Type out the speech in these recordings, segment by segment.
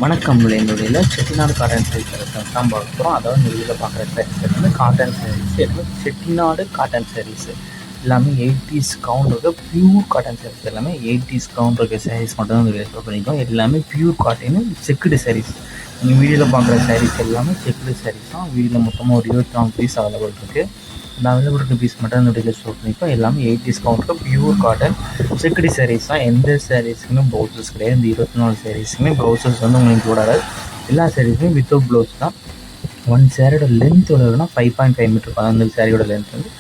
வணக்கம் என்னுடைய Chettinad cotton saris collections தான் பார்க்க போகிறோம். அதாவது இந்த வீடியோவில் பார்க்குற சாரீஸ் எல்லாமே காட்டன் சாரீஸ், எல்லாமே செட்டிநாடு காட்டன் சாரீஸ் எல்லாமே 80s கவுண்ட் இருக்க பியூர் காட்டன் சாரீஸ், எல்லாமே 80s கவுண்ட் இருக்க சாரீஸ் மட்டும் தான் இந்த வீடியோ பண்ணியிருக்கோம். எல்லாமே பியூர் காட்டன் செக்குடு சாரீஸ். நீங்கள் வீடியோவில் பார்க்குற சாரீஸ் எல்லாமே செக்குடு சாரீஸ் தான். வீடியோவில் மொத்தமாக ஒரு 24 பீஸ் அவைலபிள் இருக்குது. இந்த அவைலபிள் இருக்க பீஸ் மட்டும் இந்த வீடியோவில் ஷோ பண்ணியிருக்கோம். எல்லாமே 80s count pure cotton checked saris தான். எந்த சாரீஸுக்குமே ப்ளவுசஸ் கிடையாது. இந்த 24 சாரீஸுக்குமே ப்ளவுசஸ் வந்து உங்களுக்கு இன்க்ளூட். எல்லா சாரீஸுமே வித்தவுட் ப்ளவுஸ் தான். ஒன் சாரியோட லென்த் எவ்வளோனா 5.5 மீட்டர். அந்த சாரியோட லென்த் வந்து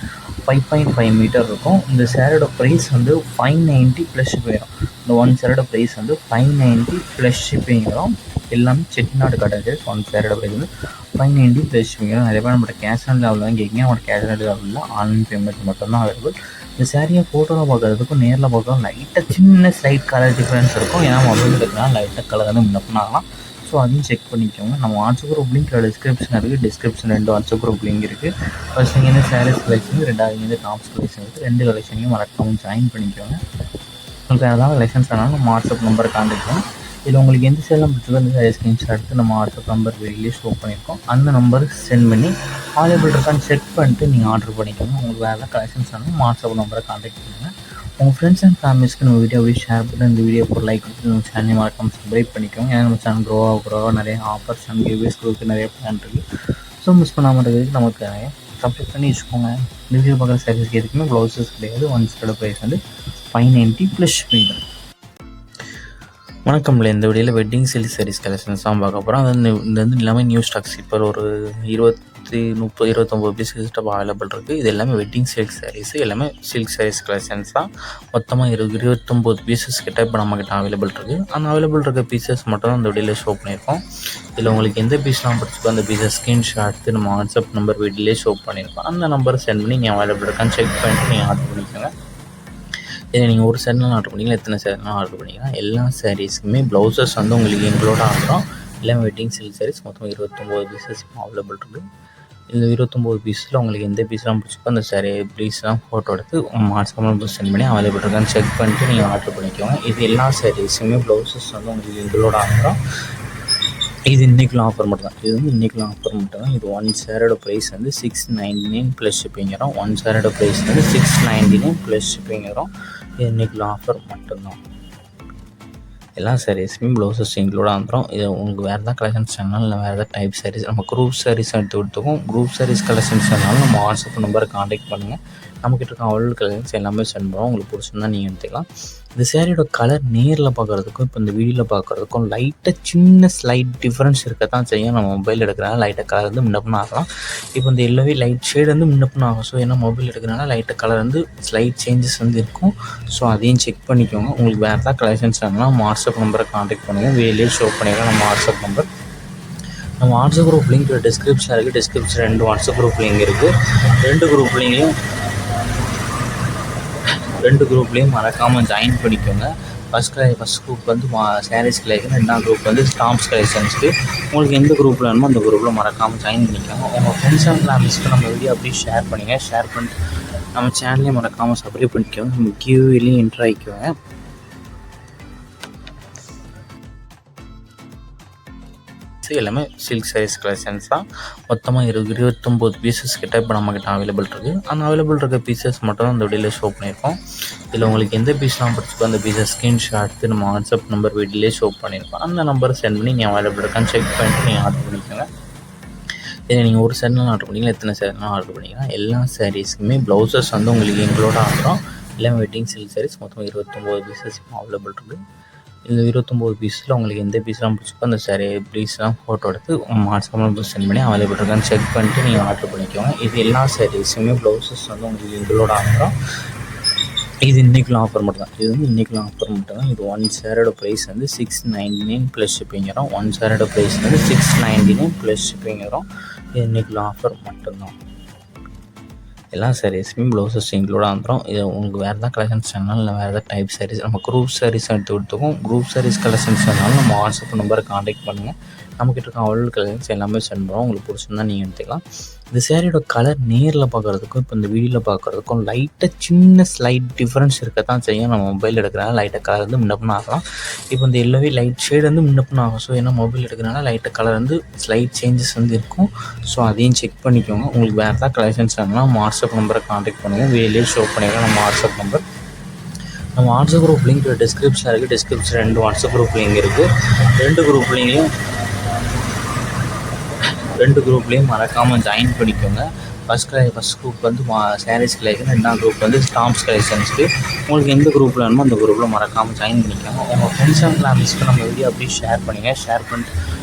5.5 மீட்டர் இருக்கும். இந்த சாரியோட ப்ரைஸ் வந்து 590 ப்ளஸ் ஷிப்பிங் வரும். இந்த ஒன் சாரியோட ப்ரைஸ் வந்து 590 ப்ளஸ் ஷிப்பிங் வரும். எல்லாமே செட்டிநாடு காட்டன் சாரீஸ். ஒன் சாரியோட ப்ரைஸ் வந்து 590 ப்ளஸ் ஷிப்பிங் வரும். நிறைய பேர் நம்மளோட கேஷ் ஆன் டெலிவரி தான் கேட்குங்க. அவங்களோட கேஷ் ஆன் டெலிவரியில் ஆன்லைன் பேமெண்ட் மட்டும் தான் அவைலபிள். இந்த சாரியை ஃபோட்டோவில் பார்க்குறதுக்கும் நேரில் பார்க்குறதுக்கும் லைட்டாக சின்ன ஸ்லைட் கலர் டிஃப்ரென்ஸ் இருக்கும். ஏன்னா மொபைல் எடுக்கிறனால லைட்டாக கலர் வந்து முன்னப்பின் ஆகலாம். ஸோ அதையும் செக் பண்ணிக்கோங்க. நம்ம வாட்ஸ்அப் குரூப் லிங்க் டிஸ்கிரிப்ஷன் இருக்குது. டிஸ்கிரிப்ஷன் 2 வாட்ஸ்அப் குரூப் லிங்க் இருக்குது. ஃபர்ஸ்ட் இங்கேருந்து சாரீஸ் கலெக்ஷன், ரெண்டாவது இங்கேருந்து டாப்ஸ் கலெக்ஷன் இருக்குது. 2 கலெக்ஷன்லையும் மறக்காமல் ஜாயின் பண்ணிக்கோங்க. உங்களுக்கு ஏதாவது கலெக்ஷன்ஸ் வேணாலும் நம்ம வாட்ஸ்அப் நம்பரை கான்டாக்ட் பண்ணுவோம். இதில் உங்களுக்கு எந்த சேலம் பிடிச்சதோ அந்த சாரீ ஸ்க்ரீன்ஷாட் எடுத்து நம்ம வாட்ஸ்அப் நம்பர் வெளியே ஷோ பண்ணியிருக்கோம். அந்த நம்பருக்கு சென்ட் பண்ணி அவைலபிள் இருக்கான்னு செக் பண்ணிட்டு நீங்கள் ஆர்டர் பண்ணிக்கோங்க. உங்களுக்கு வேறு ஏதாவது கலெக்ஷன்ஸ் வேணும் வாட்ஸ்அப் நம்பரை கான்டாக்ட் பண்ணுங்கள். உங்கள் ஃப்ரெண்ட்ஸ் அண்ட் ஃபேமிலிஸ்க்கு நம்ம வீடியோ ஷேர் பண்ணி இந்த வீடியோ ஒரு லைக் கொடுத்து நம்ம சேனல் மறக்காமல் சப்ஸ்கிரைப் பண்ணிக்கோங்க. ஏன்னா நம்ம சேனல் க்ரோ நிறைய ஆஃபர்ஸ் அண்ட் கிவ்வேஸ் கொடுத்து நிறைய பிளான் இருக்குது. ஸோ மிஸ் பண்ணாமல் இருக்கிறதுக்கு நமக்கு நிறைய சப்ஸ்கிரைப் பண்ணி வச்சுக்கோங்க. இந்த வீடியோ பார்க்குற சாரீஸ்க்கு எதுக்குமே ப்ளவுசஸ் கிடையாது. ஒன் சைடோட ப்ரைஸ் வந்து 590 ப்ளஸ் ஷிப்பிங். வணக்கம். இந்த வீடியோவில் வெட்டிங் சில்க் சாரீஸ் கலெக்ஷன்ஸ் தான் பார்க்க போகிறோம். அது இந்த வந்து எல்லாமே நியூ ஸ்டாக்ஸ். இப்போ ஒரு 29 பீஸ் ஸ்டாக் அவைலபிள் இருக்குது. இது எல்லாமே வெட்டிங் சில்க் சாரீஸ், எல்லாமே சில்க் சாரீஸ் கலெக்ஷன்ஸ் தான். மொத்தமாக 29 பீசஸ் கிட்ட இப்போ நம்மக்கிட்ட அவைலபிள் இருக்குது. அந்த அவைலபிள் இருக்க பீசஸ் மட்டும் தான் இந்த வீடியோவில் ஷோ பண்ணியிருக்கோம். இதில் உங்களுக்கு எந்த பீஸ்லாம் பிடிச்சிக்கோ அந்த பீஸை ஸ்க்ரீன்ஷாட் எடுத்து நம்ம வாட்ஸ்அப் நம்பர் வீடியோலேயே ஷோ பண்ணியிருக்கோம். அந்த நம்பரை சென்ட் பண்ணி நீங்கள் அவைலபிள் இருக்கான்னு செக் பண்ணிட்டு நீங்கள் ஆர்டர் பண்ணிக்கோங்க. இதை நீங்கள் ஒரு சேரீலாம் ஆர்டர் பண்ணிக்கலாம், எத்தனை சேரீலாம் ஆர்டர் பண்ணிக்கலாம். எல்லா சாரீஸுக்குமே ப்ளவுசஸ் வந்து உங்களுக்கு இன்க்ளூட் ஆகிறோம். எல்லாம் வெட்டிங் சில்க் சாரீஸ் மொத்தம் 29 பீசஸ் அவைலபிள் இருக்குது. இந்த 29 பீஸில் உங்களுக்கு எந்த பீஸ்லாம் பிடிச்சிக்கோ அந்த சாரீ பீஸ்லாம் ஃபோட்டோ எடுத்து வாட்ஸ்அப் நம்பர் சென்ட் பண்ணி அவைலபிள் இருக்கான்னு செக் பண்ணிட்டு நீங்கள் ஆர்டர் பண்ணிக்கோங்க. இது எல்லா சாரீஸுமே ப்ளவுசஸ் வந்து உங்களுக்கு இன்க்ளூட் ஆகிறோம். இது இன்றைக்குள்ள ஆஃபர் மட்டும் தான். இது வந்து இன்றைக்குள்ள ஆஃபர் மட்டும் தான். இது ஒன் சாரோட ப்ரைஸ் வந்து 699 ப்ளஸ் ஷிப்பிங் வரும். ஒன் சாரோட ப்ரைஸ் வந்து 699 ப்ளஸ் ஷிப்பிங் வரும். இது இன்றைக்குள்ள ஆஃபர் மட்டும்தான். எல்லா சாரீஸுமே ப்ளவுசஸ் இன்க்ளூடாக வந்துடும். இது உங்களுக்கு வேறு எதாவது கலெக்ஷன்ஸ் வேணாலும் இல்லை வேறு எதாவது டைப் சாரீஸ் நம்ம குரூப் சாரீஸ் எடுத்து கொடுத்துக்கும். குரூப் சாரீஸ் கலெக்ஷன்ஸ் வேணாலும் நம்ம வாட்ஸ்அப் நம்பரை கான்டாக்ட் பண்ணுங்கள். நம்மக்கிட்ட இருக்க அவைலபிள் கலெக்ஷன்ஸ் எல்லாமே சென்ட் பண்ணுவோம். உங்களுக்கு பிடிச்சிருந்தா நீங்கள் எடுத்துக்கலாம். இந்த சாரியோட கலர் நேரில் பார்க்குறதுக்கும் இப்போ இந்த வீடியோவில் பார்க்குறதுக்கும் லைட்டாக சின்ன ஸ்லைட் டிஃப்ரென்ஸ் இருக்க தான் செய்யும். நம்ம மொபைல் எடுக்கிறனால லைட்டாக கலர் வந்து முன்னப்பின்னு ஆகலாம். இப்போ இந்த எல்லோவே லைட் ஷேடு வந்து முன்னப்பின்னு ஆகும். ஸோ ஏன்னா மொபைல் எடுக்கிறனால லைட்டாக கலர் வந்து ஸ்லைட் சேஞ்சஸ் வந்து இருக்கும். ஸோ அதையும் செக் பண்ணிக்கோங்க. உங்களுக்கு வேறு ஏதாவது கலெக்ஷன்ஸ் வேணும்னா வாட்ஸ்அப் நம்பரை கான்டாக்ட் பண்ணுங்கள். வெளியே ஷோ பண்ணிக்கலாம் நம்ம வாட்ஸ்அப் நம்பர். நம்ம வாட்ஸ்அப் குரூப் லிங்க் டிஸ்கிரிப்ஷன் இருக்குது. டிஸ்கிரிப்ஷன் 2 வாட்ஸ்அப் குரூப் லிங்க் இருக்குது. 2 குரூப்லேயும் மறக்காமல் ஜாயின் பண்ணிக்கோங்க. ஃபஸ்ட் குரூப் வந்து சாரீஸ் கலெக்ஷன், 2ஆம் குரூப் வந்து ஸ்டாம்ப்ஸ் கலெக்ஷன்ஸ்க்கு. உங்களுக்கு எந்த குரூப்பில் வேணுமோ அந்த குரூப்பில் மறக்காமல் ஜாயின் பண்ணிக்கோங்க. உங்கள் ஃப்ரெண்ட்ஸ் அண்ட் ஃபேமிலிஸ்க்கு நம்ம வீடியோ அப்படியே ஷேர் பண்ணிட்டு நம்ம சேனலையும் மறக்காமல் சப்ஸ்கிரைப் பண்ணிக்கோங்க. நம்ம கியூவிலையும் என்ட்ரு ஆகிக்கோங்க. எல்லாமே சில்க் சாரீஸ் கலெக்ஷன்ஸ் தான். மொத்தமாக 29 பீசஸ் கிட்ட இப்போ நம்மக்கிட்ட அவைலபிள் இருக்குது. அந்த அவைலபிள் இருக்க பீசஸ் மட்டும் தான் இந்த வீடியோவில் ஷோ பண்ணியிருக்கோம். இதில் உங்களுக்கு எந்த பீஸ்லாம் பிடிச்சிக்கோ அந்த பீஸை ஸ்க்ரீன்ஷாட் எடுத்து நம்ம வாட்ஸ்அப் நம்பர் வீடியோலேயே ஷோ பண்ணியிருக்கோம். அந்த நம்பரை சென்ட் பண்ணி நீங்கள் அவைலபிள் இருக்கான்னு செக் பண்ணிட்டு நீங்கள் ஆர்டர் பண்ணிக்கோங்க. இதை நீங்கள் ஒரு சேரீலாம் ஆர்டர் பண்ணிக்கலாம், எத்தனை சேரீலாம் ஆர்டர் பண்ணிக்கலாம். எல்லா சாரீஸுக்குமே ப்ளவுசஸ் வந்து உங்களுக்கு இன்க்ளூட் ஆகிறோம். எல்லாம் வெட்டிங் சில்க் சாரீஸ் மொத்தம் 29 பீசஸ் அவைலபிள் இருக்குது. இந்த 29 பீஸில் உங்களுக்கு எந்த பீஸ்லாம் பிடிச்சிக்கோ அந்த சாரீ பீஸ்லாம் ஃபோட்டோ எடுத்து வாட்ஸ்அப் நம்பர் சென்ட் பண்ணி அவைலபிள் இருக்கான்னு செக் பண்ணிட்டு நீங்கள் ஆர்டர் பண்ணிக்கோங்க. இது எல்லா சாரீஸுமே ப்ளவுசஸ் வந்து உங்களுக்கு இன்க்ளூட் ஆகிறோம். இது இன்றைக்குள்ள ஆஃபர் மட்டும் தான். இது வந்து இன்றைக்குள்ள ஆஃபர் மட்டும் தான். இது ஒன் சாரோட ப்ரைஸ் வந்து 699 ப்ளஸ் ஷிப்பிங் வரும். ஒன் சாரோட ப்ரைஸ் வந்து 699 ப்ளஸ் ஷிப்பிங் வரும். இது இன்றைக்குள்ள ஆஃபர் மட்டும்தான். எல்லா சாரீஸுமே ப்ளவுசஸ் இன்க்ளூடாக வந்துடும். இது உங்களுக்கு வேறு எதாவது கலெக்ஷன்ஸ் வேணாலும் இல்லை வேறு எதாவது டைப் சாரீஸ் நம்ம குரூப் சாரீஸ் எடுத்து கொடுத்துக்கும். குரூப் சாரீஸ் கலெக்ஷன்ஸ் வேணாலும் நம்ம வாட்ஸ்அப் நம்பரை கான்டாக்ட் பண்ணுங்கள். நம்மக்கிட்ட இருக்க அவ்வளோ கலெக்ஷன்ஸ் எல்லாமே சென்ட் பண்ணுவோம். உங்களுக்கு பிடிச்சிருந்தா நீங்கள் எடுத்துக்கலாம். இந்த சேரீயோட கலர் நேரில் பார்க்குறதுக்கும் இப்போ இந்த வீடியோவில் பார்க்குறதுக்கும் லைட்டாக சின்ன ஸ்லைட் டிஃப்ரென்ஸ் இருக்க தான் செய்யும். நம்ம மொபைல் எடுக்கிறனால லைட்டாக கலர் வந்து முன்னப்பின ஆகலாம். இப்போ இந்த எல்லோவே லைட் ஷேட் வந்து முன்னப்பின ஆகும். ஸோ ஏன்னா மொபைல் எடுக்கிறனால லைட்டாக கலர் வந்து ஸ்லைட் சேஞ்சஸ் வந்து இருக்கும். ஸோ அதையும் செக் பண்ணிக்கோங்க. உங்களுக்கு வேறு ஏதாவது கலெக்ஷன்ஸ் வேணும்னா வாட்ஸ்அப் நம்பரை கான்டாக்ட் பண்ணுங்கள். வீடியோலேயே ஷோ பண்ணிடுறோம் நம்ம வாட்ஸ்அப் நம்பர். நம்ம வாட்ஸ்அப் குரூப் லிங்க் டிஸ்கிரிப்ஷனில் இருக்குது. டிஸ்கிரிப்ஷன் 2 வாட்ஸ்அப் குரூப் லிங்க் இருக்குது. 2 குரூப்லேயும் மறக்காமல் ஜாயின் பண்ணிக்கோங்க. ஃபஸ்ட் குரூப் வந்து சாரீஸ் கலெக்ஷன், 2ஆம் குரூப் வந்து ஸ்டாம்ப்ஸ் கலெக்ஷன்ஸ்க்கு. உங்களுக்கு எந்த குரூப்பில் வேணுமோ அந்த குரூப்பில் மறக்காமல் ஜாயின் பண்ணிக்கோங்க. உங்கள் ஃப்ரெண்ட்ஸ் அண்ட் ஃபேமிலிஸ்க்கு நம்ம வீடியோ அப்படியே ஷேர் பண்ணுங்கள். ஷேர் பண்ணிட்டு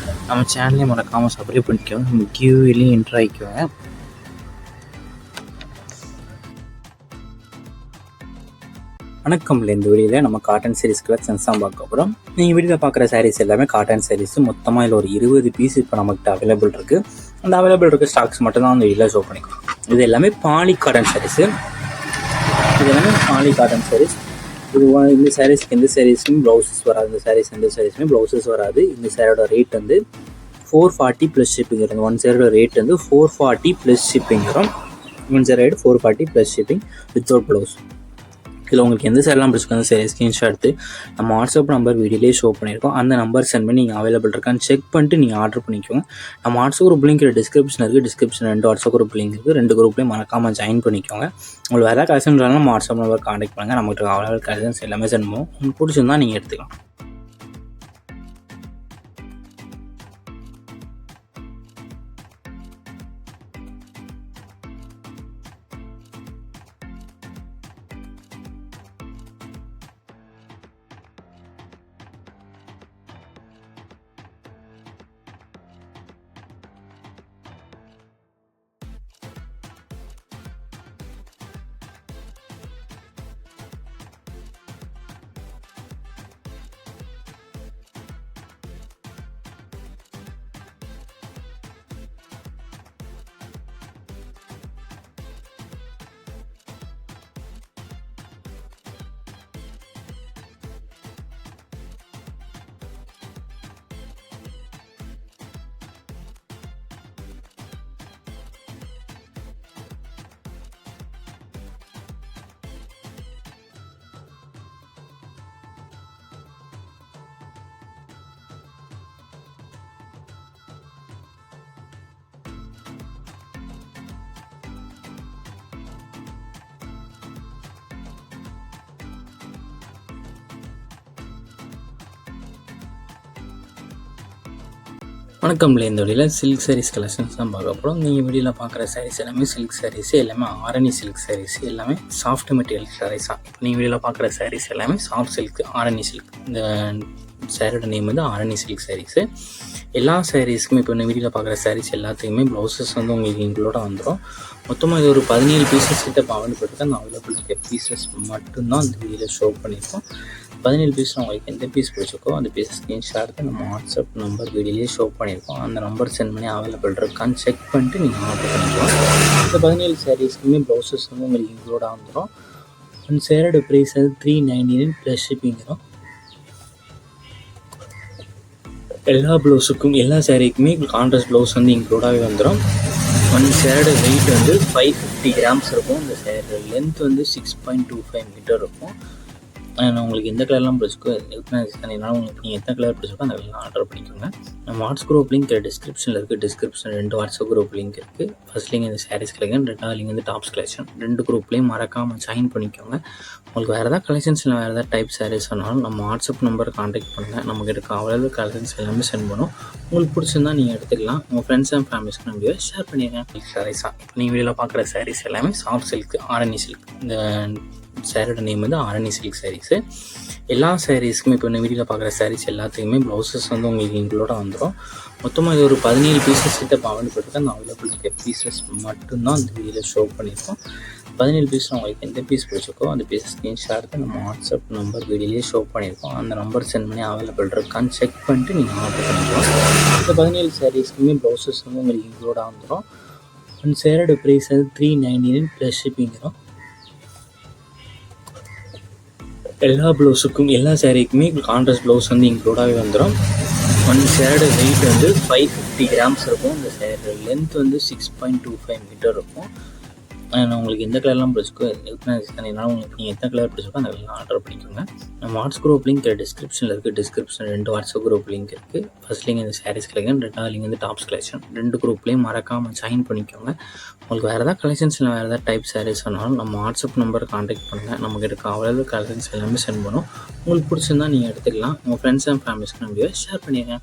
நம்ம சேனலையும் மறக்காமல் சப்ஸ்கிரைப் பண்ணிக்கோங்க. நம்ம கியூவிலையும் என்ட்ரு ஆகிக்கோங்க. வணக்கம். இந்த வீடியோவில் நம்ம காட்டன் சாரீஸ் கலெக்ஷன்ஸ் தான் பார்க்க போகிறோம். நீங்கள் வீடியோவில் பார்க்குற சாரீஸ் எல்லாமே காட்டன் சாரீஸ். மொத்தமாக இதில் ஒரு 20 பீஸ் இப்போ நம்மகிட்ட அவைலபிள் இருக்குது. அந்த அவைலபிள் இருக்க ஸ்டாக்ஸ் மட்டும் தான் அந்த வீடியோவில் ஷோ பண்ணிக்கலாம். இது எல்லாமே பாலி காட்டன் சாரீஸு. இந்த சாரீஸ்க்கு எந்த சாரீஸ்லையும் ப்ளவுசஸ் வராது. இந்த சாரீஸ் எந்த சாரீஸ்லையும் ப்ளவுசஸ் வராது. இந்த சாரியோட ரேட் வந்து 440 ப்ளஸ் ஷிப்பிங் வரும். ஒன் சாரியோட ரேட் வந்து 440 ப்ளஸ் ஷிப்பிங் வரும். One sorry rate 440 plus shipping without blouse. இதில் உங்களுக்கு எந்த சாரிலாம் பிடிச்சிருக்காங்க சரி ஸ்க்ரீன்ஷாட் எடுத்து நம்ம வாட்ஸ்அப் நம்பர் வீடியோலேயே ஷோ பண்ணியிருக்கோம். அந்த நம்பர் சென்ட் பண்ணி நீங்கள் அவைலபிள் இருக்கான்னு செக் பண்ணிட்டு நீங்கள் ஆர்டர் பண்ணிக்கோங்க. நம்ம வாட்ஸ்அப் குரூப் லிங்க் டிஸ்கிரிப்ஷன் இருக்குது. டிஸ்கிரிப்ஷன் 2 வாட்ஸ்அப் குரூப் லிங்க் இருக்குது. 2 குரூப்லேயும் மறக்காமல் ஜாயின் பண்ணிக்கோங்க. உங்களுக்கு வேறு கலெக்ஷன் நம்ம வாட்ஸ்அப் நம்பர் கான்டாக்ட் பண்ணுங்கள். நம்மகிட்ட அவைலபிள் கலெக்ஷன்ஸ் எல்லாமே சென்ட் பண்ணுவோம். உங்களுக்கு பிடிச்சிருந்தா நீங்கள் எடுத்துக்கலாம். வணக்கம். இந்த வீடியோவில் சில்க் சாரீஸ் கலெக்ஷன்ஸ் தான் பார்க்க போகிறோம். நீங்கள் வீடியோவில் பார்க்குற சாரீஸ் எல்லாமே சில்க் சாரீஸ், எல்லாமே ஆரணி சில்க் சாரீஸ், எல்லாமே சாஃப்ட் மெட்டீரியல் சாரீஸ் தான். இப்போ நீங்கள் வீடியோவில் பார்க்குற சாரீஸ் எல்லாமே சாஃப்ட் சில்க், ஆரணி சில்க். இந்த சாரியோட நேம் வந்து ஆரணி சில்க் சாரீஸு. எல்லா சாரீஸ்க்குமே இப்போ இந்த வீடியோவில் பார்க்குற சாரீஸ் எல்லாத்துக்குமே ப்ளவுசஸ் வந்து உங்களுக்கு இன்க்ளூட வந்துடும். மொத்தமாக இது ஒரு 17 பீசஸ் கிட்ட பாவன்பட்டு அந்த அவைலபிள் இருக்க பீசஸ் மட்டும்தான் இந்த வீடியோவில் ஷோ பண்ணியிருக்கோம். 17 பீஸ் உங்களுக்கு எந்த பீஸ் பிடிச்சிருக்கோ அந்த பீஸ் ஸ்க்ரீன்ஷாட் எடுத்து நம்ம வாட்ஸ்அப் நம்பர் வீடியோலேயே ஷோ பண்ணியிருக்கோம். அந்த நம்பர் சென்ட் பண்ணி அவைலபிள் இருக்கான்னு செக் பண்ணிட்டு நீங்கள் ஆர்டர் பண்ணிக்கலாம். இந்த 17 சாரீஸ்க்குமே ப்ளவுசஸ் வந்து உங்களுக்கு இன்க்ளூடாக வந்துடும். அந்த சேரோட ப்ரைஸ் வந்து 399 ப்ளஸ் ஷிப்பிங் வரும். எல்லா ப்ளவுஸுக்கும் எல்லா சாரீக்குமே கான்ட்ராஸ்ட் ப்ளவுஸ் வந்து இன்க்ளூடாகவே வந்துடும். ஒன் சேரோட வெயிட் வந்து 550 கிராம்ஸ் இருக்கும். இந்த சேரோட லென்த் வந்து 6.25 மீட்டர் இருக்கும். உங்களுக்கு எந்த கலர்லாம் பிடிச்சிக்கோ எத்தனை உங்களுக்கு நீங்கள் எத்தனை கலர் பிடிச்சிருக்கோ அந்த கலர்லாம் ஆர்டர் பண்ணிக்கோங்க. நம்ம வாட்ஸ்அப் குரூப் லிங்க் டிஸ்கிரிப்ஷனில் இருக்குது. டிஸ்கிரிப்ஷன் 2 வாட்ஸ்அப் குரூப் லிங்க் இருக்குது. ஃபர்ஸ்ட் லிங்க் இந்த சாரீஸ் கலெக்ஷன், 2ஆவது லிங்க் வந்து டாப்ஸ் கலெக்ஷன். 2 குரூப்லேயும் மறக்காமல் ஜாயின் பண்ணிக்கோங்க. உங்களுக்கு வேறு ஏதாவது கலெக்ஷன்ஸ் இல்லை வேறு ஏதாவது டைப் சாரீஸ் வேணாலும் நம்ம வாட்ஸ்அப் நம்பர் கான்டாக்ட் பண்ணுங்கள். நமக்கு இருக்க அவைலபிள் கலெக்ஷன்ஸ் எல்லாமே சென்ட் பண்ணுவோம். உங்களுக்கு பிடிச்சிருந்தா நீங்கள் எடுத்துக்கலாம். உங்கள் ஃப்ரெண்ட்ஸ் அண்ட் ஃபேமிலிஸ்க்கு நம்ம ஷேர் பண்ணிடுங்க. சாரீஸாக இப்போ நீங்கள் வீடியோவில் பார்க்குற சாரீஸ் எல்லாமே சாஃப்ட் சில்க், ஆரணி சில்க். இந்த சாரியோட நேம் வந்து ஆரணி சில்க் சாரீஸு. எல்லா சாரீஸ்க்குமே இப்போ இந்த வீடியோவில் பார்க்குற சாரீஸ் எல்லாத்துக்குமே ப்ளவுசஸ் வந்து உங்களுக்கு இன்க்ளூட வந்துடும். மொத்தமாக இது ஒரு 17 பீசஸ் கிட்ட பாவன்பட்டு அந்த அவைலபிள் இருக்க பீசஸ் மட்டும்தான் இந்த வீடியோவில் ஷோ பண்ணியிருக்கோம். 17 பீஸில் உங்களுக்கு எந்த பீஸ் பிடிச்சிருக்கோ அந்த பீஸ் ஸ்க்ரீன்ஷாட் எடுத்து நம்ம வாட்ஸ்அப் நம்பர் வீடியோலேயே ஷோ பண்ணியிருக்கோம். அந்த நம்பர் சென்ட் பண்ணி அவைலபிள் இருக்கான்னு செக் பண்ணிட்டு நீங்கள் ஆர்டர் பண்ணிக்கலாம். இந்த 17 சாரீஸ்க்குமே ப்ளவுசஸ் வந்து உங்களுக்கு இன்க்ளூடாக வந்துடும். அந்த சேரோட ப்ரைஸ் வந்து 399 ப்ளஸ் ஷிப்பிங் வரும். எல்லா ப்ளவுஸுக்கும் எல்லா சாரீக்குமே கான்ட்ராஸ்ட் ப்ளவுஸ் வந்து இன்க்ளூடாகவே வந்துடும். ஒன் சேரோட வெயிட் வந்து 550 கிராம்ஸ் இருக்கும். இந்த சேரோட லென்த் வந்து 6.25 மீட்டர் இருக்கும். உங்களுக்கு எந்த கலர்லாம் பிடிச்சிக்கோ எத்தனை உங்களுக்கு நீங்கள் எத்தனை கலர் பிடிச்சிருக்கோ அந்த கலர்லாம் ஆர்டர் பண்ணிக்கோங்க. நம்ம வாட்ஸ்அப் குரூப் லிங்க் டிஸ்கிரிப்ஷனில் இருக்குது. டிஸ்கிரிப்ஷன் 2 வாட்ஸ்அப் குரூப் லிங்க் இருக்குது. ஃபர்ஸ்ட் லிங்க் வந்து சாரீஸ் கலெக்ஷன், 2வது லிங்க் வந்து டாப்ஸ் கலெக்ஷன். 2 குரூப்லேயும் மறக்காமல் ஜாயின் பண்ணிக்கோங்க. உங்களுக்கு வேறு ஏதாவது கலெக்ஷன்ஸ் இல்லை வேறு ஏதாவது டைப் சாரீஸ் வேணாலும் நம்ம வாட்ஸ்அப் நம்பரை காண்டாக்ட் பண்ணுங்கள். நம்மக்கிட்ட அவ்வளோ கலெக்ஷன்ஸ் எல்லாமே சென்ட் பண்ணுவோம். உங்களுக்கு பிடிச்சிருந்தா நீங்கள் எடுத்துக்கலாம். உங்கள் ஃப்ரெண்ட்ஸ் அண்ட் ஃபேமிலிஸ்க்கு நம்ம வீடியோ ஷேர் பண்ணிடுங்க.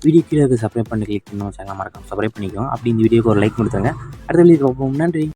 வீடியோ கீழே சப்ஸ்கிரைப் பண்ணி கிளிக் பண்ணணும், சேனல் மறக்காம சப்ஸ்கிரைப் பண்ணிக்கோங்க. அப்படி இந்த வீடியோக்கு ஒரு லைக் கொடுத்துருங்க. அடுத்த வீடியோக்கு நன்றி.